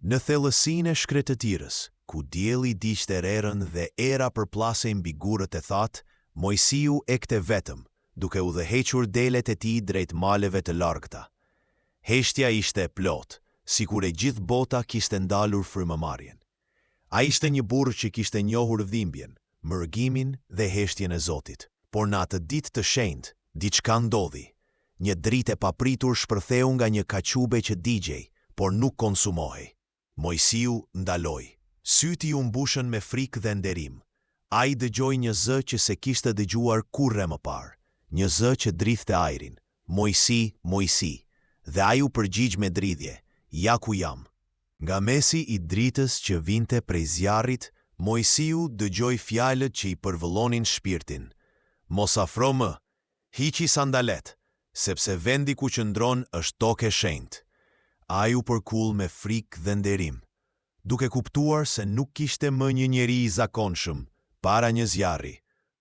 Në thellësinë e shkretëtirës, ku dielli diqte erën dhe era përplasej mbi gurët e thatë, Mojsiu ekte vetëm, duke udhëhequr delet e tij drejt maleve të largëta. Heshtja ishte e plotë, sikur e gjithë bota kishte ndalur frymëmarrjen. Ai ishte një burr që kishte njohur dhimbjen, mërgimin dhe heshtjen e Zotit. Por në atë ditë të shenjtë, diçka ndodhi. Një dritë e papritur shpërtheu nga një kaqube që digjej, por nuk konsumohej. Mojsiu ndaloi. Syti u mbushën me frikë dhe nderim. Ai dëgjoi një zë që se kishte dëgjuar kurrë më parë, një zë që dridhte ajrin. Mojsi, Mojsi, dhe ai u përgjigj me dridhje, ja ku jam. Nga mesi i dritës që vinte prej zjarrit, Mojsiu dëgjoi fjalët që i përvëllonin shpirtin. Mos afro më, hiqi sandalet, sepse vendi ku qëndron është tokë e shenjtë. Ai u përkull me frikë dhe nderim, duke kuptuar se nuk kishte më një njeri i zakonshëm para një zjarri,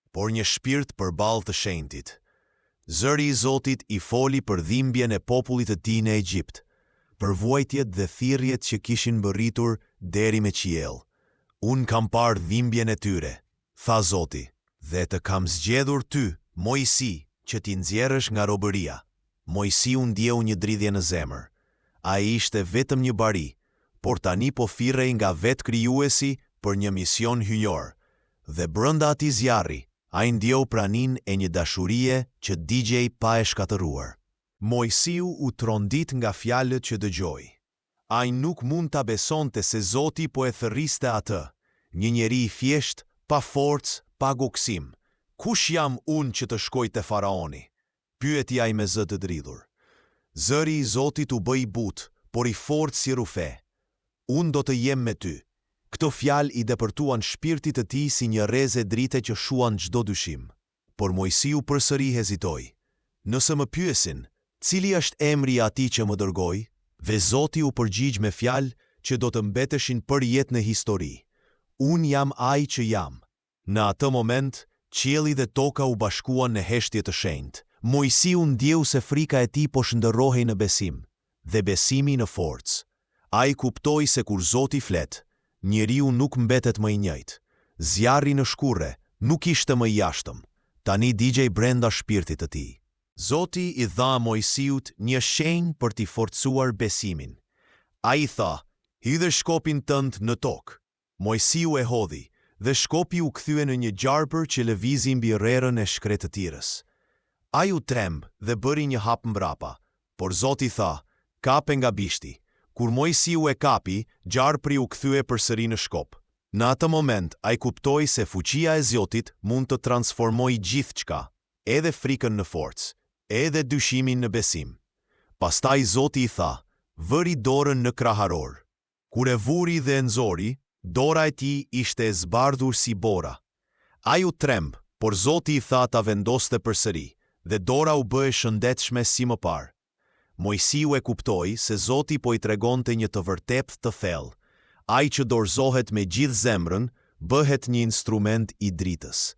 por një shpirt përballë të shenjtit. Zëri i Zotit i foli për dhimbjen e popullit të tij në Egjipt, për vuajtjet dhe thirrjet që kishin mbërritur deri me qiell. Unë kam parë dhimbjen e tyre, tha Zoti, dhe të kam zgjedhur ty, Mojsi, që t'i nxjerrësh nga robëria. Mojsiu ndjeu një dridhje në zemër. Ai ishte vetëm një bari, por tani po firrej nga vetë krijuesi për një mision hyjor. Dhe brenda atij zjarri, ai ndjeu praninë e një dashurie që digjej pa e shkatëruar. Mojsiu u trondit nga fjalët që dëgjoi. Ai nuk mund ta besonte se Zoti po e thërriste atë, një njeri i thjesht, pa forcë, pa goksim. Kush jam unë që të shkoj te faraoni? Pyeti ai me zë të dridhur. Zëri i Zotit u bë i butë, por i fortë si rufe. Unë do të jem me ty. Këto fjalë i depërtuan shpirtit të tij si një rrezë drite që shuan çdo dyshim. Por Mojsiu përsëri hezitoi. Nëse më pyesin, cili është emri i atij që më dërgoi? Dhe Zoti u përgjigj me fjalë që do të mbeteshin për jetë në histori. Unë jam ai që jam. Në atë moment, qielli dhe toka u bashkuan në heshtje të shenjtë. Mojsiu ndjeu se frika e tij po shndërrohej në besim, dhe besimi në forcë. Ai kuptoi se kur Zoti flet, njeriu nuk mbetet më i njëjtë. Zjarri në shkurre nuk ishte më i jashtëm, tani digjej brenda shpirtit të tij. Zoti i dha Mojsiut një shenjë për t'i forcuar besimin. Ai tha, hidhe shkopin tënd në tokë. Mojsiu e hodhi, dhe shkopi u kthye në një gjarpër që lëvizi mbi rrerën e shkretëtirës. Ai u tremb dhe bëri një hap mbrapa, por Zoti tha, kape nga bishti. Kur Mojsiu e kapi, gjarpri u kthye përsëri në shkop. Në atë moment, ai kuptoi se fuqia e Zotit mund të transformojë gjithçka, edhe frikën në forcë, edhe dyshimin në besim. Pastaj Zoti i tha, vëri dorën në kraharor. Kur e vuri dhe e nxori, dora e tij ishte e zbardhur si bora. Ai u tremb, por Zoti i tha ta vendoste përsëri, dhe dora u bë e shëndetshme si më parë. Mojsiu e kuptoi se Zoti po i tregonte një të vërtetë të thellë. Ai që dorëzohet me gjithë zemrën, bëhet një instrument i dritës.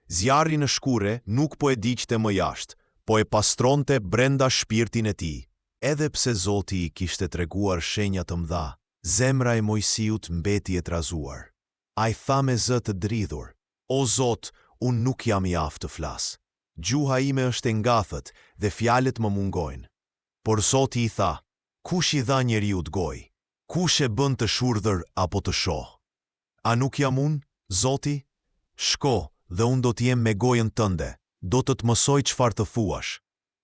Zjarri në shkurre nuk po e diqte më jashtë, po e pastronte brenda shpirtin e tij. Edhe pse Zoti i kishte treguar shenja të mëdha, zemra e Mojsiut mbeti e trazuar. Ai tha me zë të dridhur, o Zot, unë nuk jam i aftë të flas. Gjuha ime është e ngathët dhe fjalët më mungojnë. Por Zoti i tha, kush i dha njeriut gojë? Kush e bën të shurdhër apo të shoh? A nuk jam unë, Zoti? Shko, dhe unë do t'jem me gojën tënde, do të të mësoj çfarë të thuash.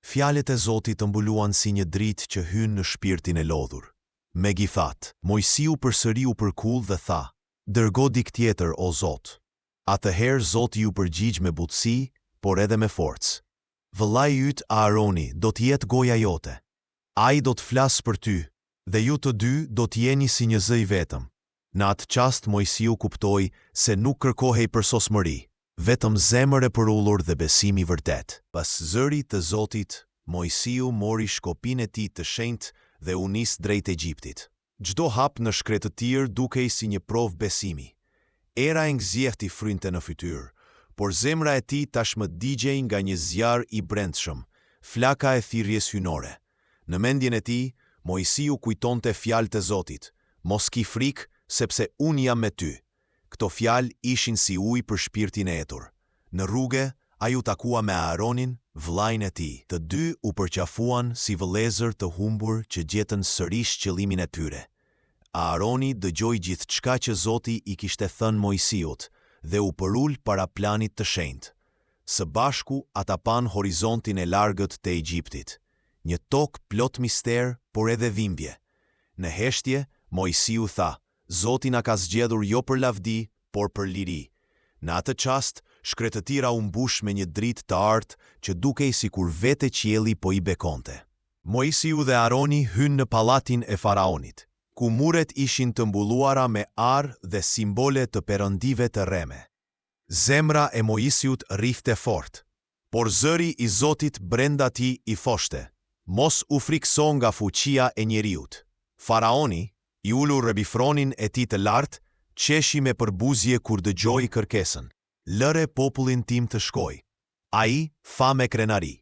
Fjalët e Zotit të mbuluan si një dritë që hyn në shpirtin e lodhur. Me gifat, Mojsiu përsëri u përkull dhe tha, dërgo dik tjetër, o Zot. Atëherë Zoti ju përgjigj me butësi, por edhe me forcë. Vëllai yt Aaroni do të jetë goja jote. Ai do të flasë për ty, dhe ju të dy do të jeni si një zë i vetëm. Në atë çast Mojsiu kuptoi se nuk kërkohej për sosmëri, vetëm zemër e përullur dhe besim i vërtet. Pas zërit të Zotit, Mojsiu mori shkopin e tij të shenjtë dhe u nis drejt Egjiptit. Çdo hap në shkretëtir dukej si një provë besimi. Era e ngzjehti frynte në fytyrë, por zemra e tij tashmë digjej nga një zjarr i brendshëm, flaka e thirrjes hynore. Në mendjen e tij, Mojsiu kujtonte fjalët e Zotit, mos ki frikë, sepse unë jam me ty. Këto fjalë ishin si ujë për shpirtin e etur. Në rrugë, ai u takua me Aaronin, vllajën e tij. Të dy u përqafuan si vëllezër të humbur që gjetën sërish qëllimin e tyre. Aaroni dëgjoi gjithçka që Zoti i kishte thënë Mojsiut dhe u përul para planit të shenjtë. Së bashku ata pan horizontin e largët të Egjiptit. Një tokë plot mister, por edhe dhimbje. Në heshtje, Mojsiu tha: Zoti na ka zgjedhur jo për lavdi, por për liri. Në atë çast, shkretëtira u mbush me një dritë të artë që dukej sikur vete qielli po i bekonte. Mojsiu dhe Aaroni hynë në pallatin e faraonit, ku muret ishin të mbulluara me arë dhe simbole të perëndive të rreme. Zemra e Mojsiut rrifte fort, por zëri i Zotit brenda tij i thoshte: Mos u frikso nga fuqia e njeriut. Faraoni i ulu rëbifronin e tij të lartë, qeshi me përbuzje kur dëgjoi kërkesën: Lëre popullin tim të shkoj. Ai tha me krenari: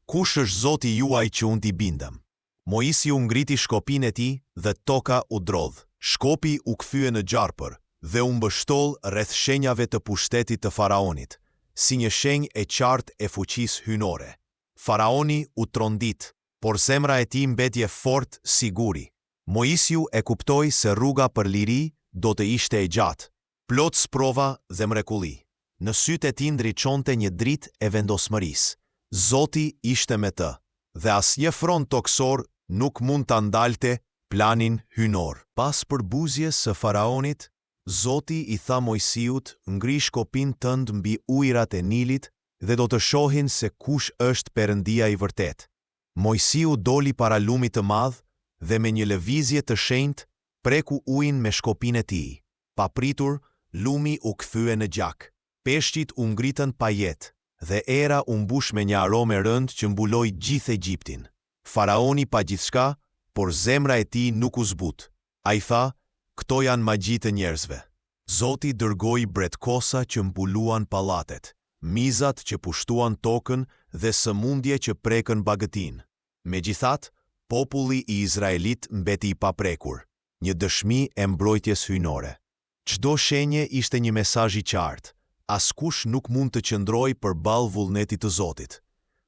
Kush është Zoti juaj që unë t'i bindem? Mojsiu ngriti shkopin e tij dhe toka u drodh. Shkopi u kthye në gjarpër dhe u mbështoll rreth shenjave të pushtetit të faraonit, si një shenjë e qartë e fuqisë hyjnore. Faraoni u trondit, por zemra e tij mbeti fort siguri. Mojsiu e kuptoi se rruga për liri do të ishte e gjatë, plot sprova dhe mrekulli. Në sytë e tij ndriçonte një dritë e vendosmërisë. Zoti ishte me të, dhe asnjë front toksor nuk mund ta ndalte planin hyjnor. Pas përbuzjes së faraonit, Zoti i tha Mojsiut: Ngri shkopin tënd mbi ujërat e Nilit dhe do të shohin se kush është Perëndia i vërtet. Mojsiu doli para lumit të madh dhe me një lëvizje të shenjtë preku ujin me shkopin e tij. Pa pritur, lumi u kthye në gjak. Peshqit u ngritën pa jetë dhe era u mbush me një aromë rënd që mbuloi gjithë Egjiptin. Faraoni pa gjithçka, por zemra e tij nuk u zbut. Ai tha: Këto janë magji të njerëzve. Zoti dërgoi bretkosa që mbuluan pallatet, mizat që pushtuan tokën dhe sëmundje që prekën bagëtin. Megjithatë, populli i Izraelit mbeti i paprekur, një dëshmi e mbrojtjes hyjnore. Çdo shenje ishte një mesazh i qartë. Askush nuk mund të qëndrojë përballë vullnetit të Zotit.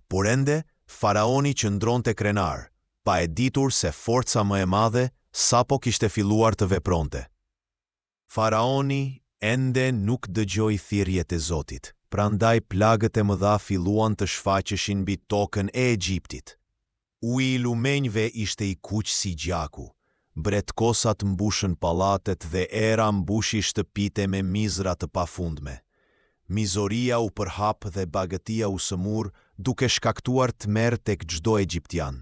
Por ende, faraoni qëndronte krenar, pa e ditur se forca më e madhe sapo kishte filluar të vepronte. Faraoni ende nuk dëgjoi thirrjet e Zotit, prandaj plagët e mëdha filluan të shfaqeshin mbi tokën e Egjiptit. Uji i lumenjve ishte i kuq si gjaku, bretkosat mbushën pallatet dhe era mbushi shtëpitë me mizra të pafundme. Mizoria u përhap dhe bagëtia u sëmur, duke shkaktuar tmerr tek çdo egjiptian.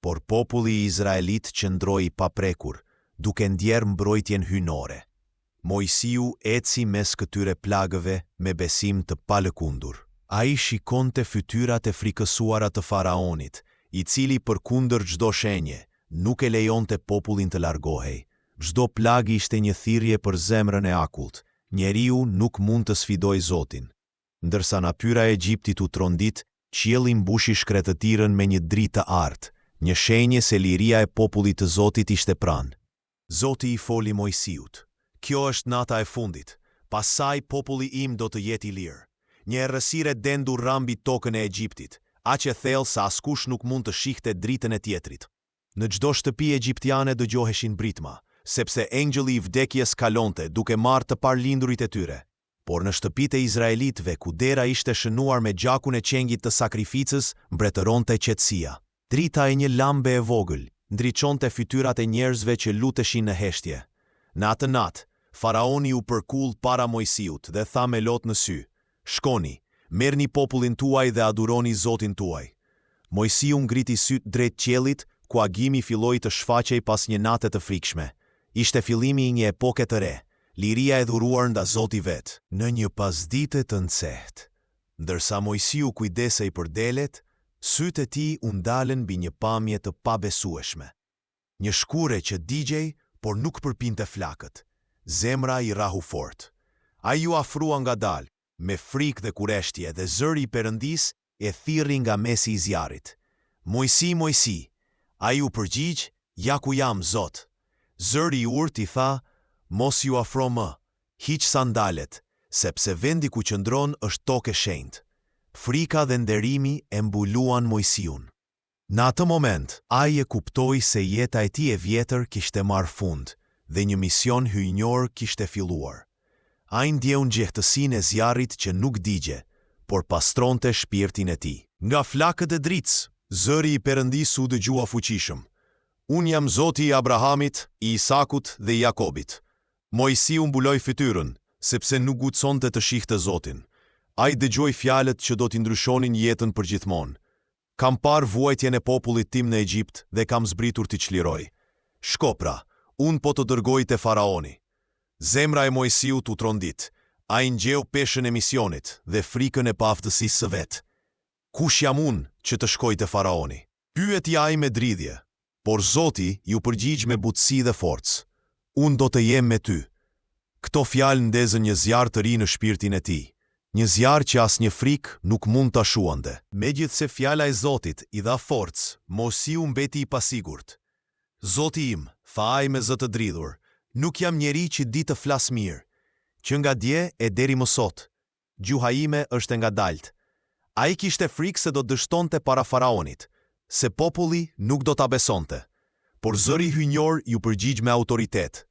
Por populli i Izraelit qëndroi pa prekur, duke ndjer mbrojtjen hyjnore. Mojsiu eci mes këtyre plagëve me besim të palëkundur. Ai shikonte fytyrat e frikësuara të faraonit, i cili përkundër çdo shenje nuk e lejonte popullin të largohej. Çdo plag ishte një thirrje për zemrën e akullt. Njeriu nuk mund të sfidojë Zotin. Ndërsa natyra e Egjiptit u trondit, qielli mbushi shkretëtirën me një dritë të artë, një shenjë se liria e popullit të Zotit ishte pranë. Zoti i foli Mojsiut: Kjo është nata e fundit, pas saj populli im do të jetë i lirë. Një errësire dendur rambi tokën e Egjiptit, aq e thellë sa askush nuk mund të shihte dritën e tjetrit. Në çdo shtëpi egjiptiane dëgjoheshin britma, sepse engjëlli i vdekjes kalonte duke marrë të parlindurit e tyre. Por në shtëpitë e Izraelitëve, ku dera ishte shënuar me gjakun e qenjit të sakrificës, mbretëronte qetësia. Drita e një lambe e vogël ndriçonte fytyrat e njerëzve që luteshin në heshtje. Në atë natë, faraoni u përkull para Mojsiut dhe tha me lot në sy: Shkoni, merrni popullin tuaj dhe adhuroni Zotin tuaj. Mojsiu ngriti syt drejt qiellit, ku agimi filloi të shfaqej pas një nate të frikshme. Ishte fillimi i një epoke të re, liria e dhuruar nga Zoti vet. Në një pasdite të nxehtë, ndërsa Mojsiu kujdesej për delet, sytë e tij u ndalën mbi një pamje të pabesueshme. Një shkure që digjej, por nuk përpinte flakët. Zemra i rahu fort. Ai u afrua ngadalë, me frikë dhe kureshtje, dhe zëri i Perëndis e thirri nga mesi i zjarrit: Mojsi, Mojsi! Ai u përgjigj: Ja ku jam, Zot. Zëri i urtë i tha, mos ju afro më, hiq sandalet, sepse vendi ku qëndron është tokë e shenjtë. Frika dhe nderimi e mbuluan Mojsiun. Në atë moment, ai e kuptoi se jeta e tij e vjetër kishte marrë fund dhe një mision hyjnor kishte filluar. Ai ndjeu nxehtësinë e zjarrit që nuk digje, por pastronte shpirtin e tij. Nga flakët e dritës, zëri i Perëndisë u dëgjua fuqishëm. Unë jam Zoti i Abrahamit, i Isakut dhe i Jakobit. Mojsiu mbuloi fytyrën, sepse nuk guxonte të shihte Zotin. Ai dëgjoi fjalët që do t'i ndryshonin jetën përgjithmonë. Kam parë vuajtjen e popullit tim në Egjipt dhe kam zbritur t'i çliroj. Shko pra, unë po të dërgoj te faraoni. Zemra e Mojsiut u trondit. Ai ngjeu peshën e misionit dhe frikën e paaftësisë së vet. Kush jam unë që të shkoj te faraoni? Pyeti ai me dridhje, por Zoti ju përgjigj me butësi dhe forcë. Unë do të jem me ty. Këto fjalë ndezën një zjarr të ri në shpirtin e tij. Një zjarr që asnjë frikë nuk mund ta shuante. Megjithse fjala e Zotit i dha forcë, Mojsiu mbeti i pasigurt. Zoti im, tha ai me zë të dridhur, nuk jam njeri që di të flas mirë, që nga dje e deri më sot. Gjuha ime është e ngadalt. Ai kishte frikë se do dështonte para faraonit, se populli nuk do ta besonte. Por zëri hyjnor ju përgjigj me autoritet.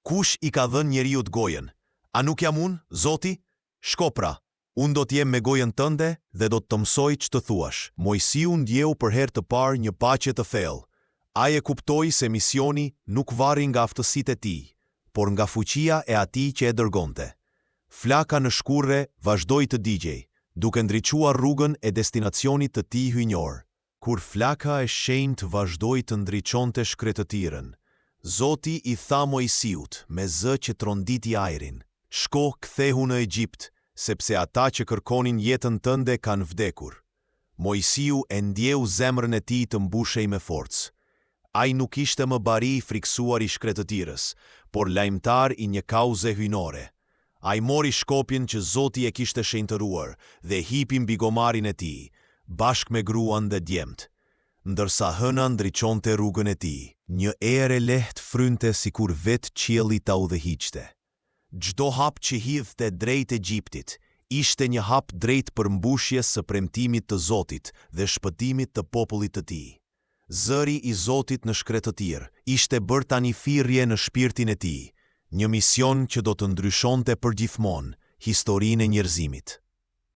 Kush i ka dhënë njeriut gojen? A nuk jam unë, Zoti? Shko pra, unë do t'jem me gojen tënde dhe do të mësoj që të thuash. Mojsiu ndjeu për herë të parë një paqe të thellë. Ai e kuptoi se misioni nuk varri nga aftësitë e tij, por nga fuqia e atij që e dërgonte. Flaka në shkurre vazhdoi të digjej, duke ndriçuar rrugën e destinacionit të tij hyjnor. Kur flaka e shenjtë vazhdoi të ndriçonte shkretëtirën, Zoti i tha Mojsiut me zë që tronditi ajrin: Shko, kthehu në Egjipt, sepse ata që kërkonin jetën tënde kanë vdekur. Mojsiu e ndjeu zemrën e tij të mbushej me forcë. Ai nuk ishte më bari i friksuar i shkretëtirës, por lajmtar i një kauze hyjnore. Ai mori shkopjen që Zoti e kishte shenjtëruar dhe hipi mbi gomarin e tij, bashkë me gruan dhe djemt. Ndërsa hëna ndriçonte rrugën e tij, një erë e lehtë frynte sikur vetë qielli ta udhëhiqte. Çdo hap që hidhte drejt Egjiptit, ishte një hap drejt përmbushjes së premtimit të Zotit dhe shpëtimit të popullit të tij. Zëri i Zotit në shkretëtir ishte bërë tani firrje në shpirtin e tij, një mision që do të ndryshonte përgjithmonë historinë e njerëzimit.